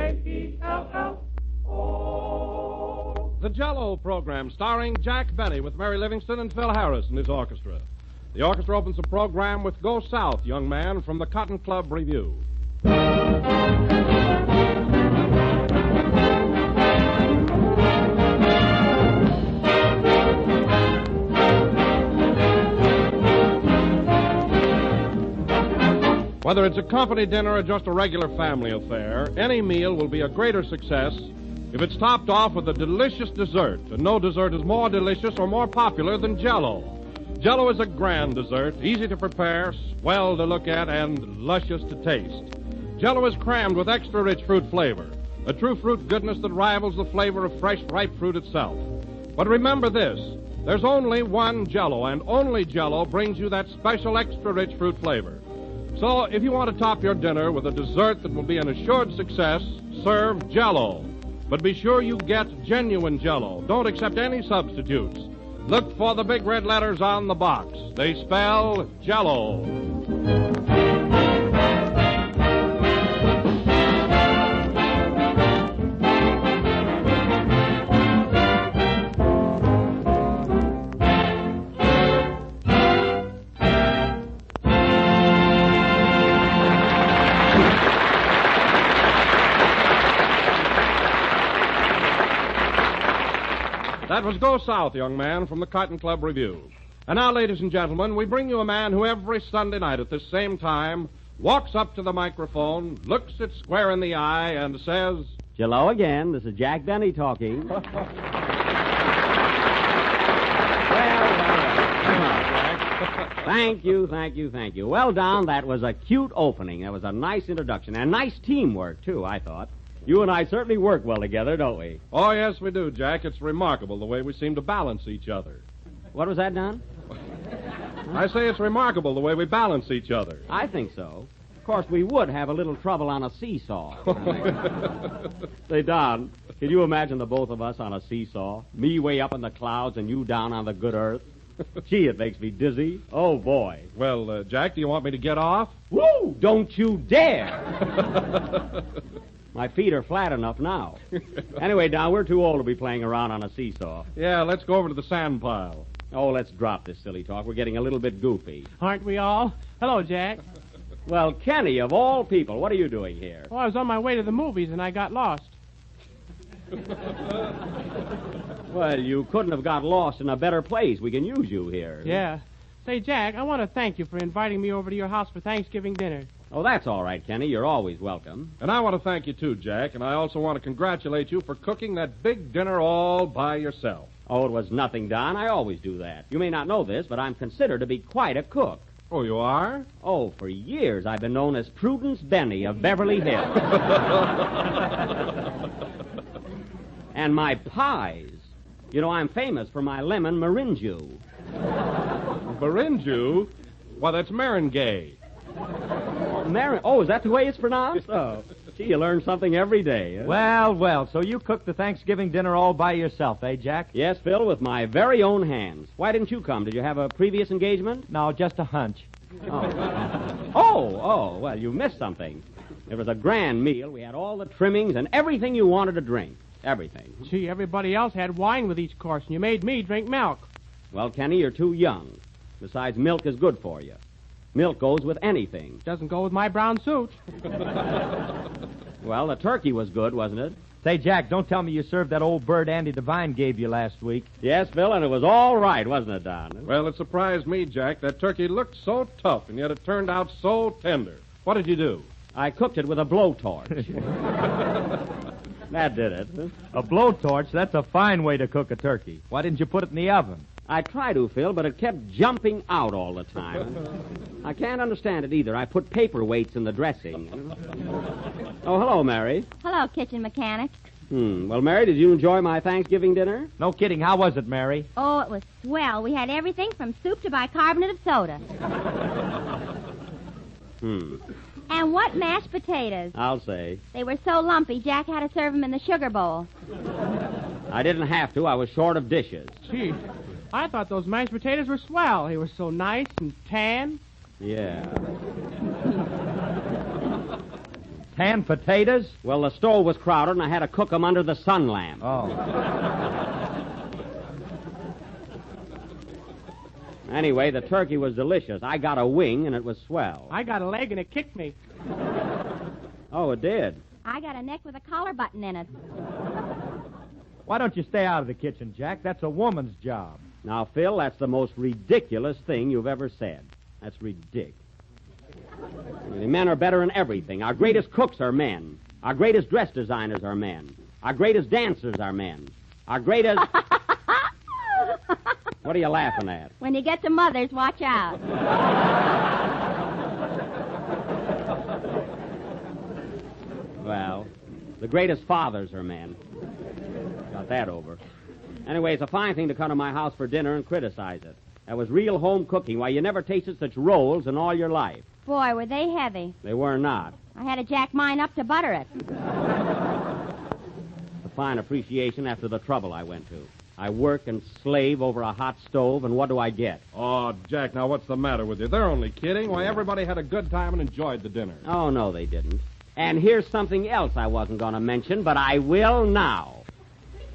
J-E-L-L-O. The Jell-O program starring Jack Benny with Mary Livingston and Phil Harris and his orchestra. The orchestra opens the program with Go South, Young Man from the Cotton Club Review. Whether it's a company dinner or just a regular family affair, any meal will be a greater success if it's topped off with a delicious dessert. And no dessert is more delicious or more popular than Jell-O. Jell-O is a grand dessert, easy to prepare, swell to look at, and luscious to taste. Jell-O is crammed with extra-rich fruit flavor, a true fruit goodness that rivals the flavor of fresh, ripe fruit itself. But remember this, there's only one Jell-O, and only Jell-O brings you that special extra-rich fruit flavor. So if you want to top your dinner with a dessert that will be an assured success, serve Jell-O. But be sure you get genuine Jell-O. Don't accept any substitutes. Look for the big red letters on the box. They spell Jell-O. That was Go South, Young Man, from the Cotton Club Review. And now, ladies and gentlemen, we bring you a man who every Sunday night at this same time walks up to the microphone, looks it square in the eye, and says, Hello again. This is Jack Benny talking. Well. Thank you. Well, Don, that was a cute opening. That was a nice introduction. And nice teamwork, too, I thought. You and I certainly work well together, don't we? Oh, yes, we do, Jack. It's remarkable the way we seem to balance each other. What was that, Don? I say it's remarkable the way we balance each other. I think so. Of course, we would have a little trouble on a seesaw. Say, Don, can you imagine the both of us on a seesaw? Me way up in the clouds and you down on the good earth? Gee, it makes me dizzy. Oh, boy. Well, Jack, do you want me to get off? Woo! Don't you dare! My feet are flat enough now. Anyway, Don, we're too old to be playing around on a seesaw. Yeah, let's go over to the sand pile. Oh, let's drop this silly talk. We're getting a little bit goofy. Aren't we all? Hello, Jack. Well, Kenny, of all people, what are you doing here? Oh, I was on my way to the movies and I got lost. Well, you couldn't have got lost in a better place. We can use you here. Yeah. Say, Jack, I want to thank you for inviting me over to your house for Thanksgiving dinner. Oh, that's all right, Kenny. You're always welcome. And I want to thank you, too, Jack, and I also want to congratulate you for cooking that big dinner all by yourself. Oh, it was nothing, Don. I always do that. You may not know this, but I'm considered to be quite a cook. Oh, you are? Oh, for years I've been known as Prudence Benny of Beverly Hills. And my pies. You know, I'm famous for my lemon meringue. Meringue? Why, that's Marengay. Oh, is that the way it's pronounced? Oh, gee, you learn something every day. Huh? Well, so you cooked the Thanksgiving dinner all by yourself, eh, Jack? Yes, Phil, with my very own hands. Why didn't you come? Did you have a previous engagement? No, just a hunch. Oh, well, you missed something. It was a grand meal. We had all the trimmings and everything you wanted to drink. Everything. Gee, everybody else had wine with each course, and you made me drink milk. Well, Kenny, you're too young. Besides, milk is good for you. Milk goes with anything. Doesn't go with my brown suit. Well, the turkey was good, wasn't it? Say, Jack, don't tell me you served that old bird Andy Devine gave you last week. Yes, Phil, and it was all right, wasn't it, Don? Well, it surprised me, Jack. That turkey looked so tough, and yet it turned out so tender. What did you do? I cooked it with a blowtorch. That did it. A blowtorch? That's a fine way to cook a turkey. Why didn't you put it in the oven? I tried to, Phil, but it kept jumping out all the time. I can't understand it either. I put paperweights in the dressing. Oh, hello, Mary. Hello, kitchen mechanic. Well, Mary, did you enjoy my Thanksgiving dinner? No kidding. How was it, Mary? Oh, it was swell. We had everything from soup to bicarbonate of soda. And what mashed potatoes. I'll say. They were so lumpy, Jack had to serve them in the sugar bowl. I didn't have to. I was short of dishes. Gee, I thought those mashed potatoes were swell. They were so nice and tan. Yeah. Canned potatoes? Well, the stove was crowded, and I had to cook them under the sun lamp. Oh. Anyway, the turkey was delicious. I got a wing, and it was swell. I got a leg and it kicked me. Oh, it did? I got a neck with a collar button in it. Why don't you stay out of the kitchen, Jack? That's a woman's job. Now, Phil, that's the most ridiculous thing you've ever said. That's ridiculous. The men are better in everything. Our greatest cooks are men. Our greatest dress designers are men. Our greatest dancers are men. Our greatest... What are you laughing at? When you get to Mother's, watch out. Well, the greatest fathers are men. Got that over. Anyway, it's a fine thing to come to my house for dinner and criticize it. That was real home cooking. Why, you never tasted such rolls in all your life. Boy, were they heavy. They were not. I had to jack mine up to butter it. A fine appreciation after the trouble I went to. I work and slave over a hot stove, and what do I get? Oh, Jack, now what's the matter with you? They're only kidding. Why, everybody had a good time and enjoyed the dinner. Oh, no, they didn't. And here's something else I wasn't going to mention, but I will now.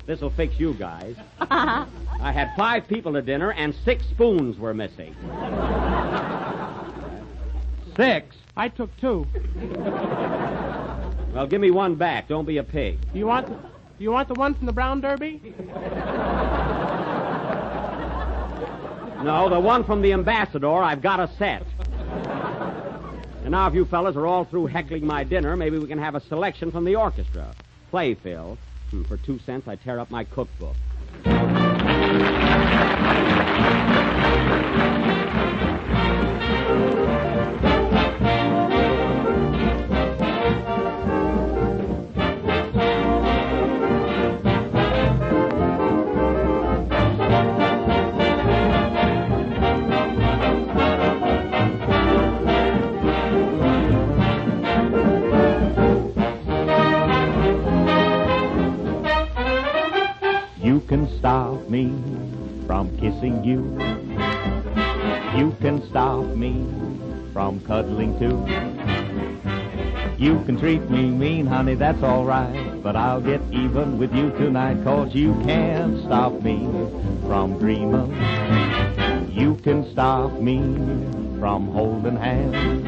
This'll fix you guys. I had 5 people to dinner, and 6 spoons were missing. 6? I took 2. Well, give me one back. Don't be a pig. Do you want the one from the Brown Derby? No, the one from the Ambassador, I've got a set. And now if you fellas are all through heckling my dinner, maybe we can have a selection from the orchestra. Play, Phil. For 2 cents, I tear up my cookbook. You can stop me from kissing you. You can stop me from cuddling too. You can treat me mean, honey, that's all right. But I'll get even with you tonight, 'cause you can't stop me from dreaming. You can stop me from holding hands.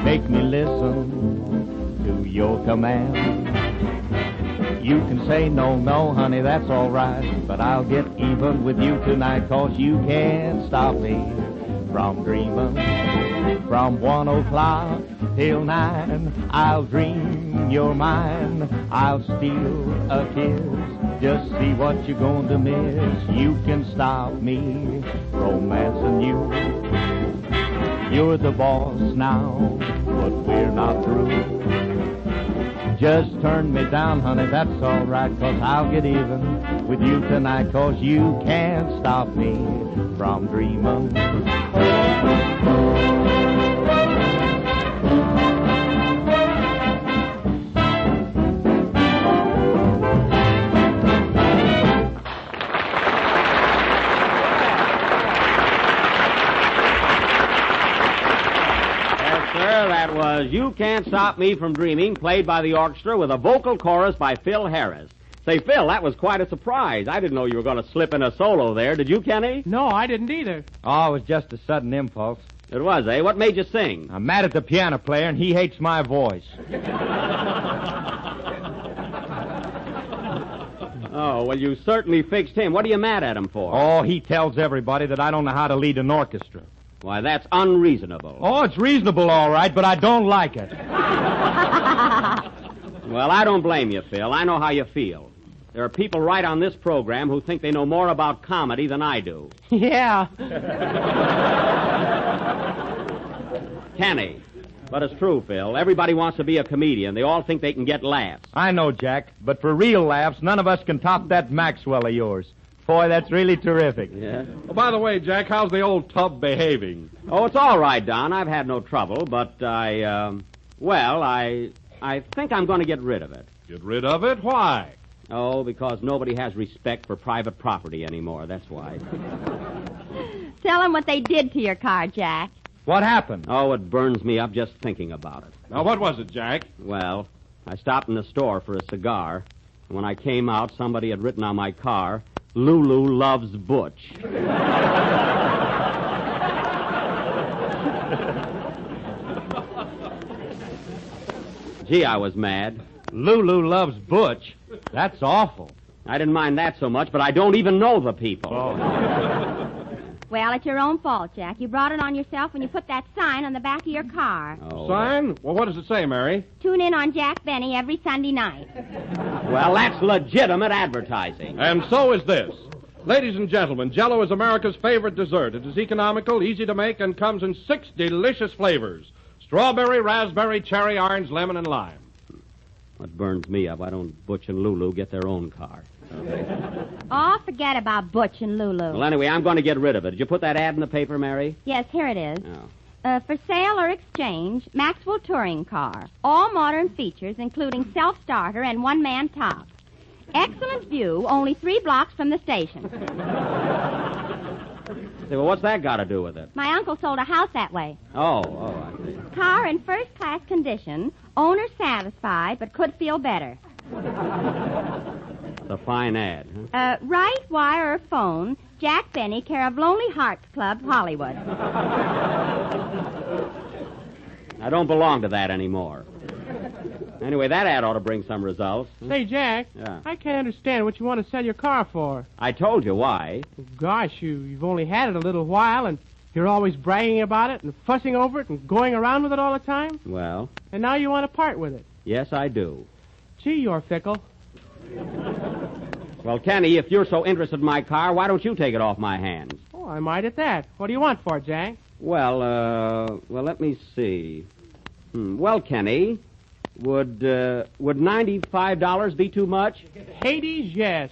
Make me listen to your command. You can say no, no, honey, that's all right. But I'll get even with you tonight, 'cause you can't stop me from dreaming. From 1 o'clock till 9, I'll dream you're mine. I'll steal a kiss, just see what you're going to miss. You can stop me romancing you. You're the boss now, but we're not through. Just turn me down, honey, that's all right, 'cause I'll get even with you tonight, 'cause you can't stop me from dreaming. That was You Can't Stop Me From Dreaming, played by the orchestra with a vocal chorus by Phil Harris. Say, Phil, that was quite a surprise. I didn't know you were going to slip in a solo there. Did you, Kenny? No, I didn't either. Oh, it was just a sudden impulse. It was, eh? What made you sing? I'm mad at the piano player, and he hates my voice. Oh, well, you certainly fixed him. What are you mad at him for? Oh, he tells everybody that I don't know how to lead an orchestra. Why, that's unreasonable. Oh, it's reasonable, all right, but I don't like it. Well, I don't blame you, Phil. I know how you feel. There are people right on this program who think they know more about comedy than I do. Yeah. Kenny. But it's true, Phil. Everybody wants to be a comedian. They all think they can get laughs. I know, Jack, but for real laughs, none of us can top that Maxwell of yours. Boy, that's really terrific. Yeah? Oh, by the way, Jack, how's the old tub behaving? Oh, it's all right, Don. I've had no trouble, but I think I'm going to get rid of it. Get rid of it? Why? Oh, because nobody has respect for private property anymore. That's why. Tell them what they did to your car, Jack. What happened? Oh, it burns me up just thinking about it. Now, what was it, Jack? Well, I stopped in the store for a cigar, and when I came out, somebody had written on my car, Lulu loves Butch. Gee, I was mad. Lulu loves Butch. That's awful. I didn't mind that so much, but I don't even know the people. Well, it's your own fault, Jack. You brought it on yourself when you put that sign on the back of your car. Oh, Sign? Well, what does it say, Mary? Tune in on Jack Benny every Sunday night. well, that's legitimate advertising. And so is this. Ladies and gentlemen, Jell-O is America's favorite dessert. It is economical, easy to make, and comes in 6 delicious flavors. Strawberry, raspberry, cherry, orange, lemon, and lime. What burns me up, why don't Butch and Lulu get their own car? Oh, forget about Butch and Lulu. Well, anyway, I'm going to get rid of it. Did you put that ad in the paper, Mary? Yes, here it is. Oh. For sale or exchange, Maxwell Touring Car. All modern features, including self-starter and one-man top. Excellent view, only 3 blocks from the station. Say, well, what's that got to do with it? My uncle sold a house that way. Oh, I see. Car in first-class condition. Owner satisfied, but could feel better. It's a fine ad, huh? Write, wire, or phone. Jack Benny, care of Lonely Hearts Club, Hollywood. I don't belong to that anymore. Anyway, that ad ought to bring some results. Say, Jack, Yeah. I can't understand what you want to sell your car for. I told you why. Gosh, you've only had it a little while, and you're always bragging about it and fussing over it and going around with it all the time. Well, And now you want to part with it. yes, I do. Gee, you're fickle. Well, Kenny, if you're so interested in my car, why don't you take it off my hands? Oh, I might at that. What do you want for it, Jack? Well, let me see. Well, Kenny, would $95 be too much? Hades, yes.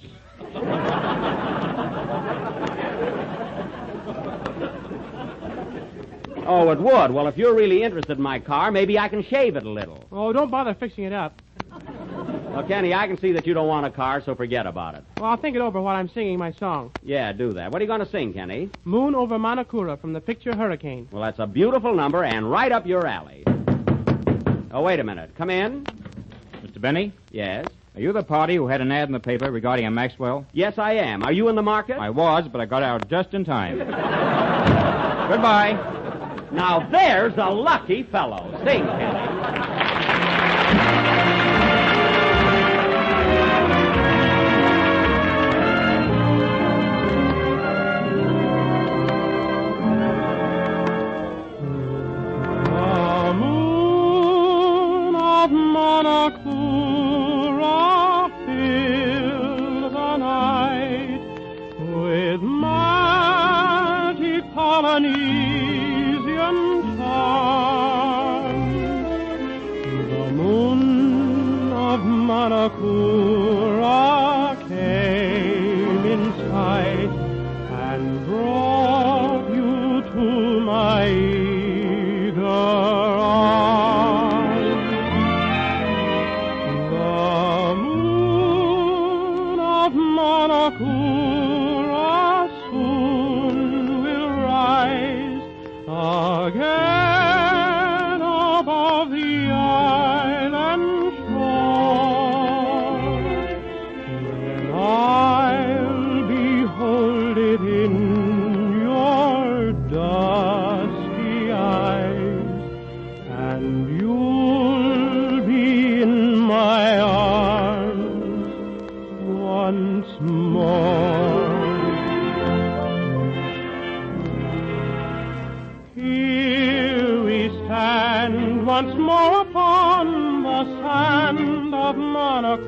Oh, it would. Well, if you're really interested in my car, maybe I can shave it a little. Oh, don't bother fixing it up. Well, Kenny, I can see that you don't want a car, so forget about it. Well, I'll think it over while I'm singing my song. Yeah, do that. What are you going to sing, Kenny? Moon over Manakura from the picture Hurricane. Well, that's a beautiful number and right up your alley. Oh, wait a minute. Come in. Mr. Benny, Yes. are you the party who had an ad in the paper regarding a Maxwell? Yes, I am. Are you in the market? I was, but I got out just in time. Goodbye. Now, there's a lucky fellow. Sing, Kenny. The moon of Manakura fills the night with magic Polynesian charms. The moon of Manakura came in sight and brought you to my eager arms. The moon of Manakura soon will rise again above the island shore. Then I'll behold it in your dusky eyes, and you'll be in my arms once more. Here we stand once more upon the sand of Manakura,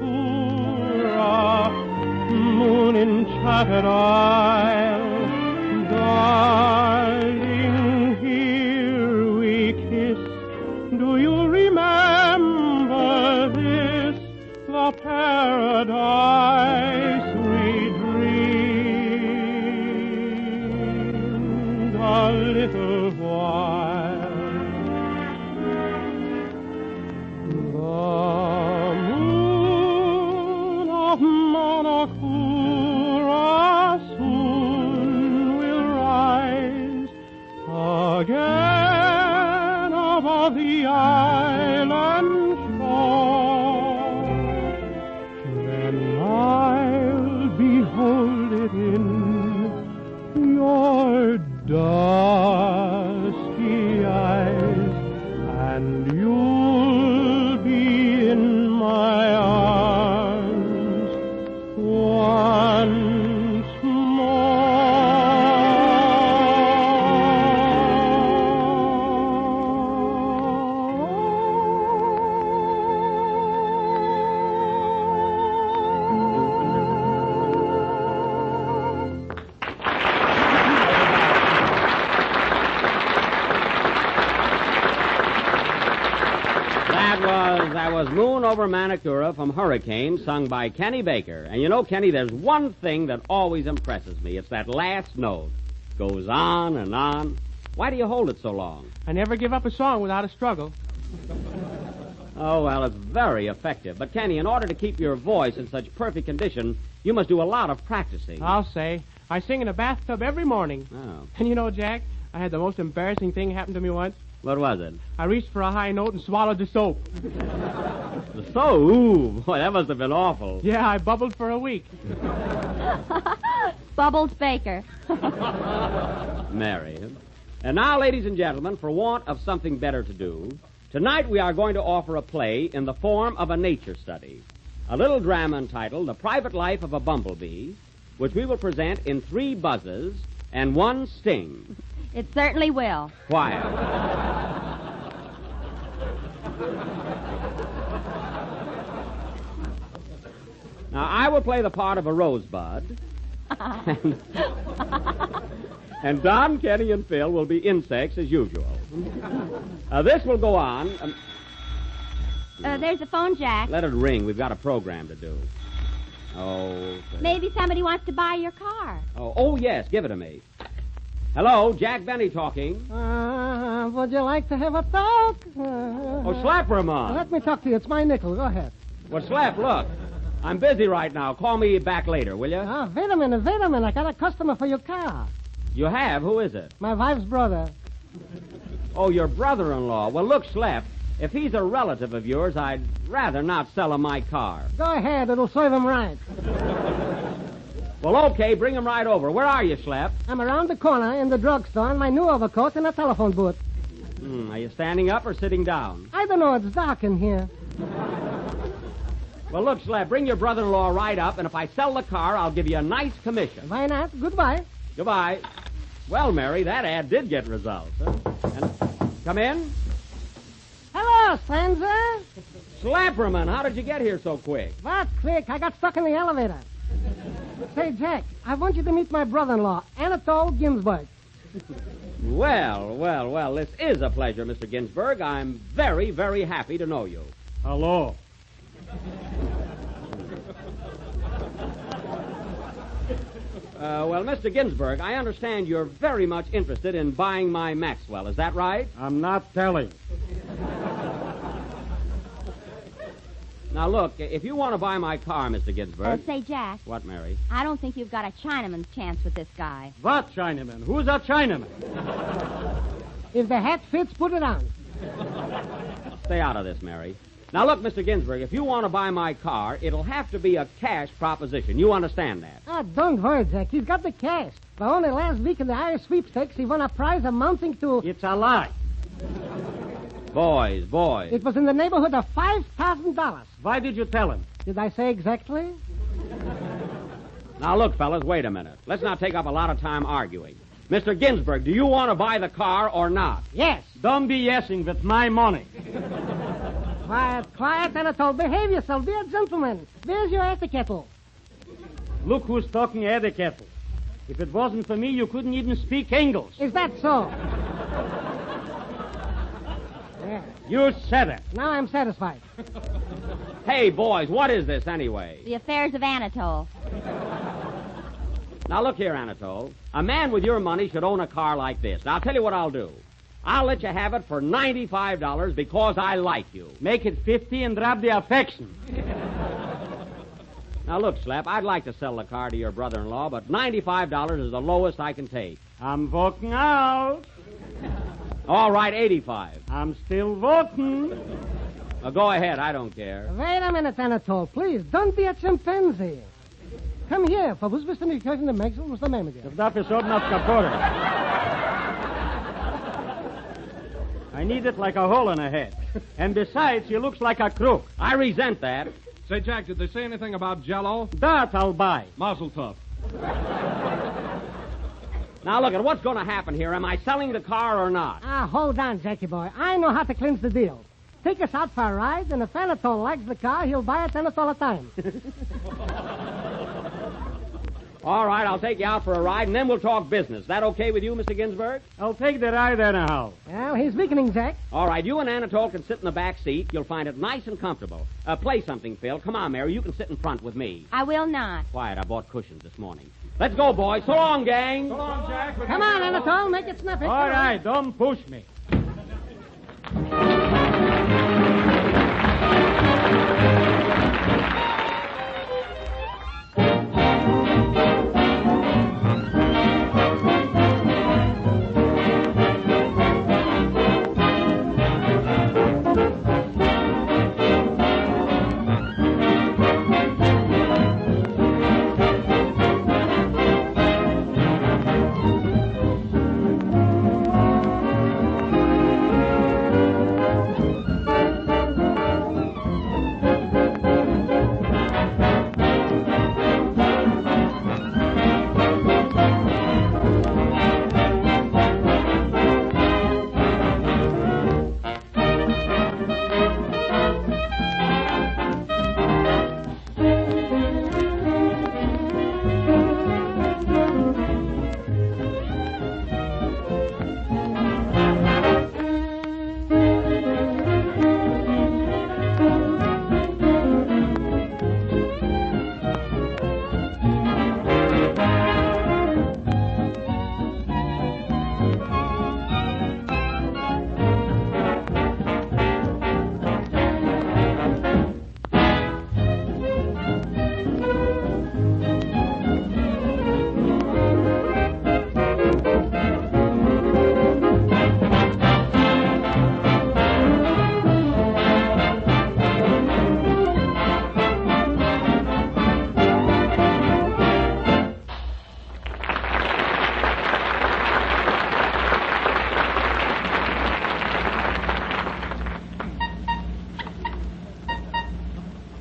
moon enchanted isle. Darling, here we kiss. Do you remember this, the paradise we dreamed a little while? The moon of Manakura soon will rise again Moon Over Manicura from Hurricane, sung by Kenny Baker. And you know, Kenny, there's one thing that always impresses me. It's that last note. Goes on and on. Why do you hold it so long? I never give up a song without a struggle. Oh, well, it's very effective. But, Kenny, in order to keep your voice in such perfect condition, you must do a lot of practicing. I'll say. I sing in a bathtub every morning. Oh. And you know, Jack, I had the most embarrassing thing happen to me once. What was it? I reached for a high note and swallowed the soap. The soap? Ooh, boy, that must have been awful. Yeah, I bubbled for a week. Bubbles Baker. Mary. And now, ladies and gentlemen, for want of something better to do, tonight we are going to offer a play in the form of a nature study. A little drama entitled The Private Life of a Bumblebee, which we will present in 3 buzzes and 1 sting. It certainly will. Quiet. Now, I will play the part of a rosebud. And Don, Kenny, and Phil will be insects as usual. This will go on. There's the phone, Jack. Let it ring. We've got a program to do. Oh. Maybe somebody wants to buy your car. Oh, yes. Give it to me. Hello, Jack Benny talking. Would you like to have a talk? Slapperman. Let me talk to you. It's my nickel. Go ahead. Well, Slap, look. I'm busy right now. Call me back later, will you? Wait a minute. I got a customer for your car. You have? Who is it? My wife's brother. Oh, your brother-in-law. Well, look, Slap, if he's a relative of yours, I'd rather not sell him my car. Go ahead. It'll serve him right. Well, okay, bring him right over. Where are you, Slap? I'm around the corner in the drugstore in my new overcoat and a telephone booth. Are you standing up or sitting down? I don't know. It's dark in here. Well, look, Slap, bring your brother-in-law right up, and if I sell the car, I'll give you a nice commission. Why not? Goodbye. Goodbye. Well, Mary, that ad did get results. Huh? And come in. Hello, Sansa. Slapperman, how did you get here so quick? What quick? I got stuck in the elevator. Say, Jack, I want you to meet my brother-in-law, Anatole Ginsburg. Well, this is a pleasure, Mr. Ginsburg. I'm very, very happy to know you. Hello. Well, Mr. Ginsburg, I understand you're very much interested in buying my Maxwell. Is that right? I'm not telling. Now, look, if you want to buy my car, Mr. Ginsburg... Say, Jack. What, Mary? I don't think you've got a Chinaman's chance with this guy. What Chinaman? Who's a Chinaman? If the hat fits, put it on. Stay out of this, Mary. Now, look, Mr. Ginsburg, if you want to buy my car, it'll have to be a cash proposition. You understand that? Don't worry, Jack. He's got the cash. But only last week in the Irish sweepstakes, he won a prize amounting to... It's a lie. Boys. It was in the neighborhood of $5,000. Why did you tell him? Did I say exactly? Now, look, fellas, wait a minute. Let's not take up a lot of time arguing. Mr. Ginsburg, do you want to buy the car or not? Yes. Don't be yesing with my money. Quiet, Anatole. Behave yourself. Be a gentleman. Where's your etiquette? Look who's talking etiquette. If it wasn't for me, you couldn't even speak English. Is that so? Yeah. You said it. Now I'm satisfied. Hey, boys, what is this anyway? The affairs of Anatole. Now, look here, Anatole. A man with your money should own a car like this. Now, I'll tell you what I'll do. I'll let you have it for $95 because I like you. Make it 50 and drop the affection. Now, look, Slap, I'd like to sell the car to your brother-in-law, but $95 is the lowest I can take. I'm walking out. All right, $85. I'm still walking. Well, go ahead. I don't care. Wait a minute, Anatole. Please, don't be a chimpanzee. Come here. For who's Mr. Nikos the Maxwell? What's the name again? Darf ist ordentlich kaputt. I need it like a hole in a head. And besides, he looks like a crook. I resent that. Say, Jack, did they say anything about Jell-O? That I'll buy. Mazel tov. Now, look at what's going to happen here. Am I selling the car or not? Hold on, Jackie boy. I know how to clinch the deal. Take us out for a ride, and if Anatole likes the car, he'll buy it $10 a time. All right, I'll take you out for a ride, and then we'll talk business. That okay with you, Mr. Ginsburg? I'll take the ride anyhow. Well, he's weakening, Jack. All right, you and Anatole can sit in the back seat. You'll find it nice and comfortable. Play something, Phil. Come on, Mary. You can sit in front with me. I will not. Quiet, I bought cushions this morning. Let's go, boys. So long, gang. So long, Jack. Come on, Anatole, make it snappy. All right, don't push me.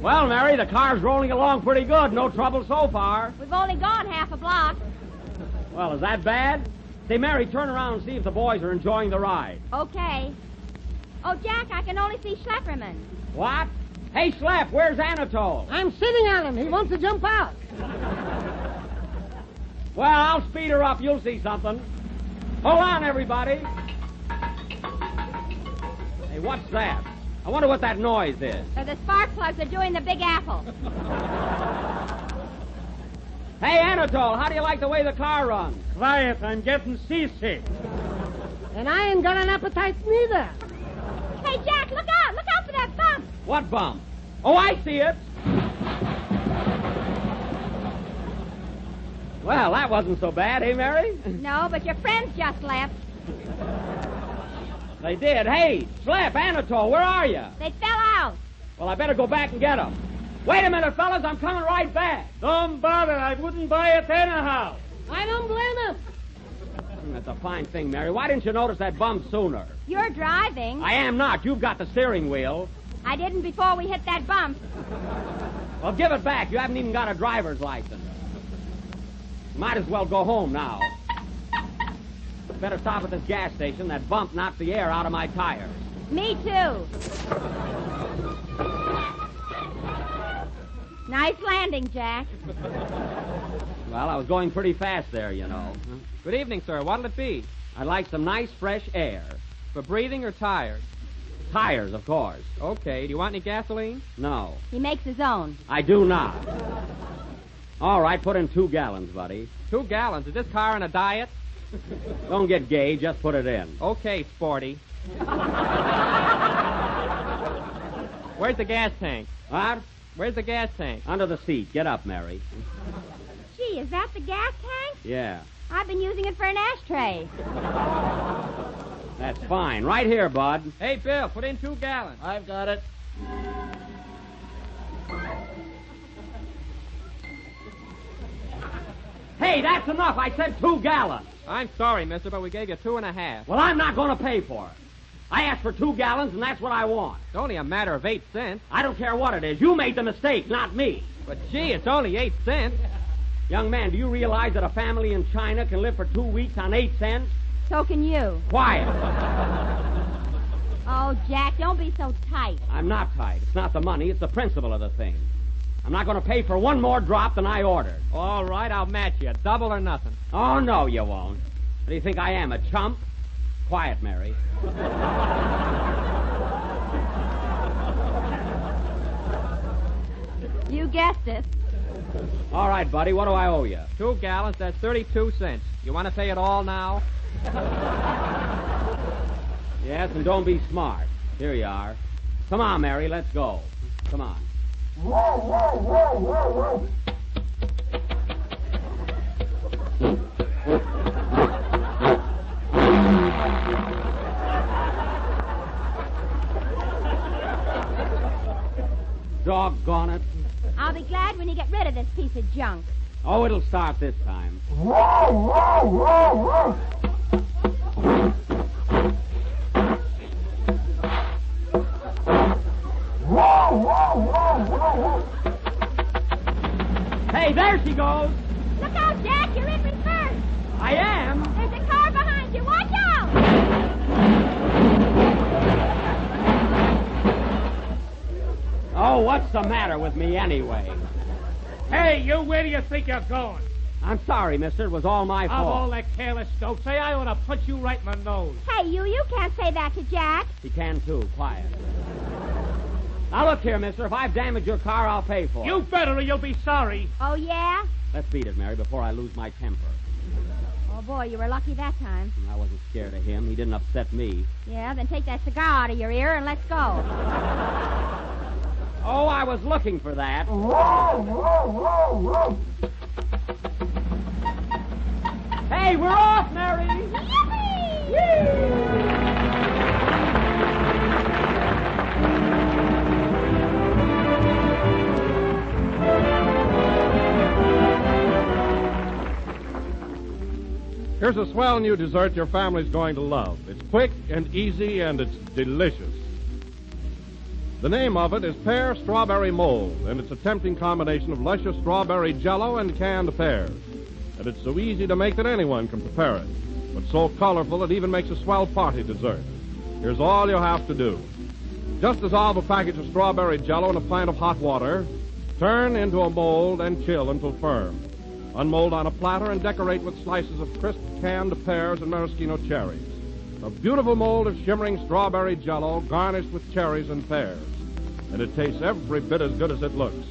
Well, Mary, the car's rolling along pretty good. No trouble so far. We've only gone half a block. Well, is that bad? Say, Mary, turn around and see if the boys are enjoying the ride. Okay. Oh, Jack, I can only see Schlepperman. What? Hey, Schlep, where's Anatole? I'm sitting on him. He wants to jump out. Well, I'll speed her up. You'll see something. Hold on, everybody. Hey, what's that? I wonder what that noise is. The spark plugs are doing the Big Apple. Hey, Anatole, how do you like the way the car runs? Quiet, I'm getting seasick. And I ain't got an appetite neither. Hey, Jack, look out! Look out for that bump! What bump? Oh, I see it. Well, that wasn't so bad, eh, Mary? No, but your friends just left. They did. Hey, Schlep, Anatole, where are you? They fell out. Well, I better go back and get them. Wait a minute, fellas, I'm coming right back. Don't bother, I wouldn't buy it anyhow. I don't blame him. That's a fine thing, Mary. Why didn't you notice that bump sooner? You're driving. I am not. You've got the steering wheel. I didn't before we hit that bump. Well, give it back. You haven't even got a driver's license. Might as well go home now. Better stop at this gas station. That bump knocked the air out of my tires. Me too. Nice landing, Jack. Well, I was going pretty fast there, you know. Good evening, sir. What'll it be? I'd like some nice, fresh air. For breathing or tires? Tires, of course. Okay. Do you want any gasoline? No, He makes his own. I do not. All right, put in 2 gallons, buddy. 2 gallons. Is this car on a diet? Don't get gay, just put it in. Okay, sporty. Where's the gas tank? What? Where's the gas tank? Under the seat. Get up, Mary. Gee, is that the gas tank? Yeah, I've been using it for an ashtray. that's fine. Right here, bud. Hey, Bill, put in 2 gallons. I've got it. Hey, that's enough. I said 2 gallons. I'm sorry, mister, but we gave you 2.5. Well, I'm not going to pay for it. I asked for 2 gallons, and that's what I want. It's only a matter of 8 cents. I don't care what it is. You made the mistake, not me. But, gee, it's only 8 cents. Young man, do you realize that a family in China can live for 2 weeks on 8 cents? So can you. Quiet. Oh, Jack, don't be so tight. I'm not tight. It's not the money. It's the principle of the thing. I'm not going to pay for one more drop than I ordered. All right, I'll match you. Double or nothing. Oh, no, you won't. What do you think I am, a chump? Quiet, Mary. You guessed it. All right, buddy, what do I owe you? 2 gallons, that's 32 cents. You want to pay it all now? Yes, and don't be smart. Here you are. Come on, Mary, let's go. Come on. Doggone it. I'll be glad when you get rid of this piece of junk. Oh, it'll start this time. Hey, there she goes. Look out, Jack. You're in reverse. I am. There's a car behind you. Watch out. Oh, what's the matter with me anyway? Hey, you, where do you think you're going? I'm sorry, mister. It was all my Of all fault. that careless dope, say I ought to punch you right in the nose. Hey, you can't say that to Jack. He can, too. Quiet. Now, look here, mister. If I've damaged your car, I'll pay for it. You better or you'll be sorry. Oh, yeah? Let's beat it, Mary, before I lose my temper. Oh, boy, you were lucky that time. I wasn't scared of him. He didn't upset me. Yeah, then take that cigar out of your ear and let's go. Oh, I was looking for that. Hey, we're off, Mary! Here's a swell new dessert your family's going to love. It's quick and easy, and it's delicious. The name of it is Pear Strawberry Mold, and it's a tempting combination of luscious strawberry jello and canned pears. And it's so easy to make that anyone can prepare it, but so colorful it even makes a swell party dessert. Here's all you have to do. Just dissolve a package of strawberry jello in a pint of hot water, turn into a mold, and chill until firm. Unmold on a platter and decorate with slices of crisp canned pears and maraschino cherries. A beautiful mold of shimmering strawberry jello garnished with cherries and pears. And it tastes every bit as good as it looks.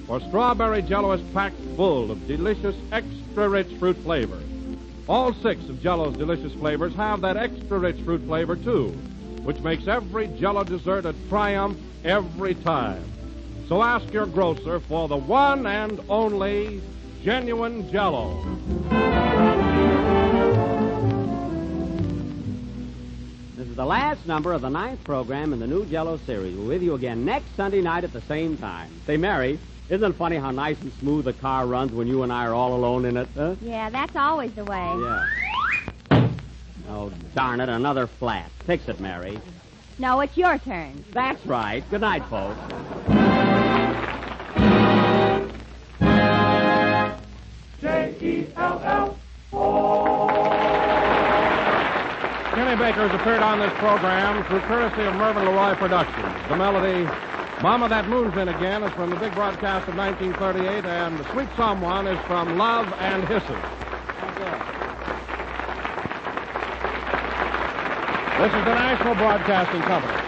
For strawberry jello is packed full of delicious, extra-rich fruit flavor. All 6 of Jello's delicious flavors have that extra-rich fruit flavor, too, which makes every Jello dessert a triumph every time. So ask your grocer for the one and only genuine Jello. This is the last number of the 9th program in the new Jello series. We're with you again next Sunday night at the same time. Say, Mary, isn't it funny how nice and smooth the car runs when you and I are all alone in it? Huh? Yeah, that's always the way. Yeah. Oh, darn it, another flat. Fix it, Mary. No, it's your turn. That's right. Good night, folks. Kenny Baker has appeared on this program through courtesy of Mervyn LeRoy Productions. The melody, Mama That Moon's Been Again, is from the big broadcast of 1938, and Sweet Someone is from Love and Hisses. This is the National Broadcasting Company.